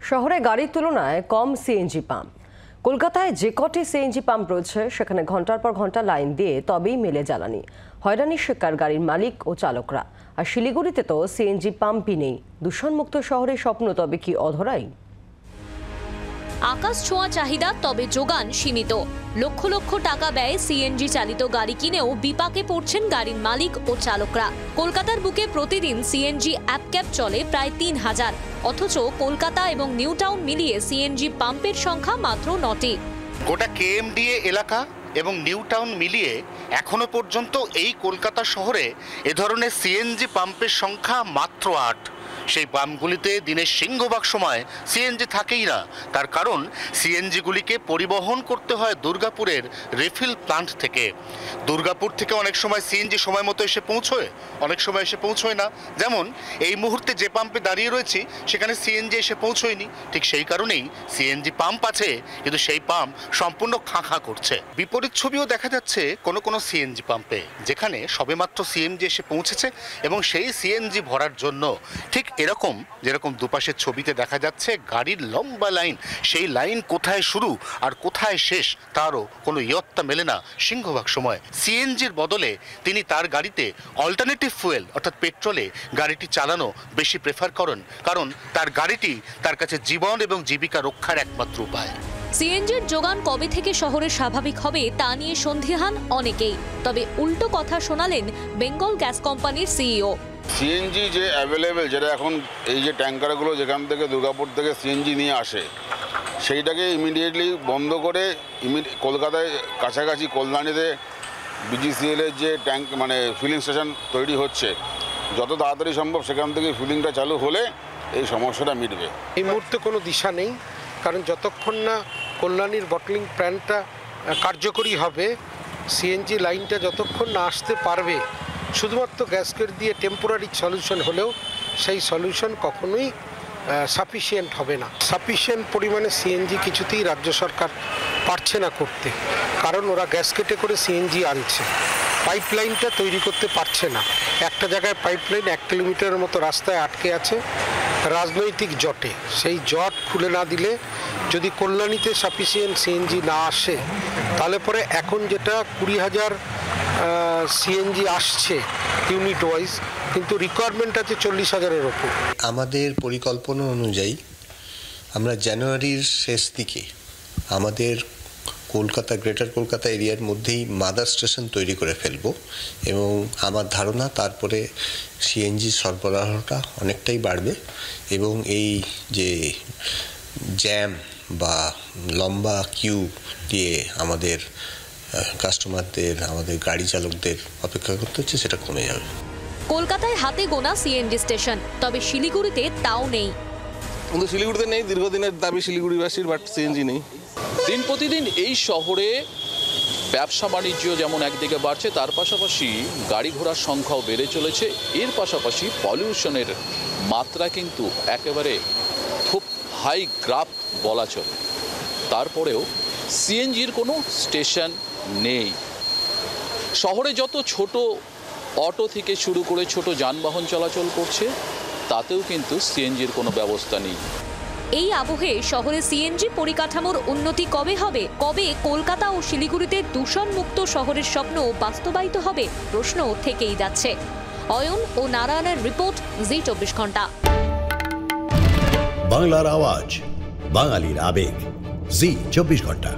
শহরে গাড়ির তুলনায় কম সিএনজি পাম্প। কলকাতায় যে কটি সিএনজি পাম্প রয়েছে সেখানে ঘন্টার পর ঘন্টা লাইন দিয়ে তবেই মেলে জ্বালানি। হয়রানির শিকার গাড়ির মালিক ও চালকরা। আর শিলিগুড়িতে তো সিএনজি পাম্পই নেই। দূষণমুক্ত শহরের স্বপ্ন তবে কি অধরাই? আকাশ ছোঁয়া চাহিদা, তবে যোগান সীমিত। লক্ষ লক্ষ টাকা ব্যয়ে সিএনজি চালিত গাড়ি কিনেও বিপাকে পড়ছেন গাড়ির মালিক ও চালকরা। কলকাতার বুকে প্রতিদিন সিএনজি অ্যাপ ক্যাব চলে প্রায় ৩,০০০, অথচ কলকাতা এবং নিউ টাউন মিলিয়ে সিএনজি পাম্পের সংখ্যা মাত্র ৯টি। গোটা কেএমডিএ এলাকা এবং নিউ টাউন মিলিয়ে এখনো পর্যন্ত এই কলকাতা শহরে এ ধরনের সিএনজি পাম্পের সংখ্যা মাত্র ৮। সেই পাম্পগুলিতে দিনের সিংহভাগ সময় সিএনজি থাকেই না। তার কারণ সিএনজিগুলিকে পরিবহন করতে হয় দুর্গাপুরের রিফিল প্লান্ট থেকে। দুর্গাপুর থেকে অনেক সময় সিএনজি সময় মতো এসে পৌঁছয়, অনেক সময় এসে পৌঁছয় না। যেমন এই মুহূর্তে যে পাম্পে দাঁড়িয়ে রয়েছি সেখানে সিএনজি এসে পৌঁছয়নি। ঠিক সেই কারণেই সিএনজি পাম্প আছে, কিন্তু সেই পাম্প সম্পূর্ণ খাঁ করছে। বিপরীত ছবিও দেখা যাচ্ছে কোনো কোনো সিএনজি পাম্পে, যেখানে সবেমাত্র সিএনজি এসে পৌঁছেছে এবং সেই সিএনজি ভরার জন্য ঠিক এরকম যেরকম দুপাশের ছবিতে দেখা যাচ্ছে গাড়ির লম্বা লাইন। সেই লাইন কোথায় শুরু আর কোথায় শেষ তারও কোনো ইয়ত্তা মেলে না সিংহভাগ সময়। সিএনজির বদলে তিনি তার গাড়িতে অল্টারনেটিভ ফুয়েল অর্থাৎ পেট্রোলে গাড়িটি চালানো বেশি প্রেফার করেন, কারণ তার গাড়িটি তার কাছে জীবন এবং জীবিকা রক্ষার একমাত্র উপায়। সিএনজির যোগান কবে থেকে শহরে স্বাভাবিক হবে তা নিয়ে সন্দিহান অনেকেই। তবে উল্টো কথা শোনালেন বেঙ্গল গ্যাস কোম্পানির সিইও। সিএনজি যে অ্যাভেলেবেল, যেটা এখন এই যে ট্যাঙ্কারগুলো যেখান থেকে দুর্গাপুর থেকে সিএনজি নিয়ে আসে, সেইটাকে ইমিডিয়েটলি বন্ধ করে কলকাতায় কাছাকাছি কল্যাণীতে বিজিসিএলের যে ট্যাঙ্ক মানে ফিলিং স্টেশন তৈরি হচ্ছে, যত তাড়াতাড়ি সম্ভব সেখান থেকে ফিলিংটা চালু হলে এই সমস্যাটা মিটবে। এই মুহূর্তে কোনো দিশা নেই, কারণ যতক্ষণ না কল্যাণীর বটলিং প্ল্যান্টটা কার্যকরী হবে, সিএনজি লাইনটা যতক্ষণ না আসতে পারবে, শুধুমাত্র গ্যাসকেট দিয়ে টেম্পোরারি সলিউশন হলেও সেই সলিউশন কখনোই সাফিসিয়েন্ট হবে না। সাফিসিয়েন্ট পরিমাণে সিএনজি কিছুতেই রাজ্য সরকার পারছে না করতে, কারণ ওরা গ্যাসকেটে করে সিএনজি আনছে, পাইপলাইনটা তৈরি করতে পারছে না। একটা জায়গায় পাইপলাইন 1 কিলোমিটারের মতো রাস্তায় আটকে আছে রাজনৈতিক জটে। সেই জট খুলে না দিলে, যদি কল্যাণীতে সাফিসিয়েন্ট সিএনজি না আসে, তাহলে পরে এখন যেটা 20,000 সিএনজি আসছে ইউনিট ওয়াইজ, কিন্তু রিকোয়ারমেন্ট আছে 40,000-এর ওপর। আমাদের পরিকল্পনা অনুযায়ী আমরা জানুয়ারির শেষ দিকে আমাদের কলকাতা গ্রেটার কলকাতা এরিয়ার মধ্যেই মাদার স্টেশন তৈরি করে ফেলব এবং আমার ধারণা তারপরে সিএনজি সরবরাহটা অনেকটাই বাড়বে এবং এই যে জ্যাম বা লম্বা কিউ দিয়ে আমাদের কাস্টমারদের, আমাদের গাড়ি চালকদের অপেক্ষা করতে হচ্ছে, সেটা কমে যাবে। কলকাতায় হাতে গোনা সিএনজি স্টেশন, তবে শিলিগুড়িতে তাও নেই। কিন্তু শিলিগুড়িতে নেই, দীর্ঘদিনের দাবি শিলিগুড়িবাসীর, বাট সিএনজি নেই। দিন প্রতিদিন এই শহরে ব্যবসা বাণিজ্য যেমন একদিকে বাড়ছে, তার পাশাপাশি গাড়ি ঘোড়ার সংখ্যাও বেড়ে চলেছে। এর পাশাপাশি পলিউশনের মাত্রা কিন্তু একেবারে খুব হাই গ্রাফ বলা চলে। তারপরেও সিএনজির কোনো স্টেশন নেই। শহরে যত ছোট অটো থেকে শুরু করে ছোট যানবাহন চলাচল করছে, তাতেও কিন্তু সিএনজির কোনো ব্যবস্থা নেই। এই আবহে শহরে সিএনজি পরিকাঠামোর উন্নতি কবে হবে? কবে কলকাতা ও শিলিগুড়িতে দূষণমুক্ত শহরের স্বপ্ন বাস্তবায়িত হবে? প্রশ্ন থেকেই যাচ্ছে। অয়ন ও নারায়ণের রিপোর্ট, জি 24 ঘন্টা। বাংলার আওয়াজ, বাঙালির আবেগ, জি 24 ঘন্টা।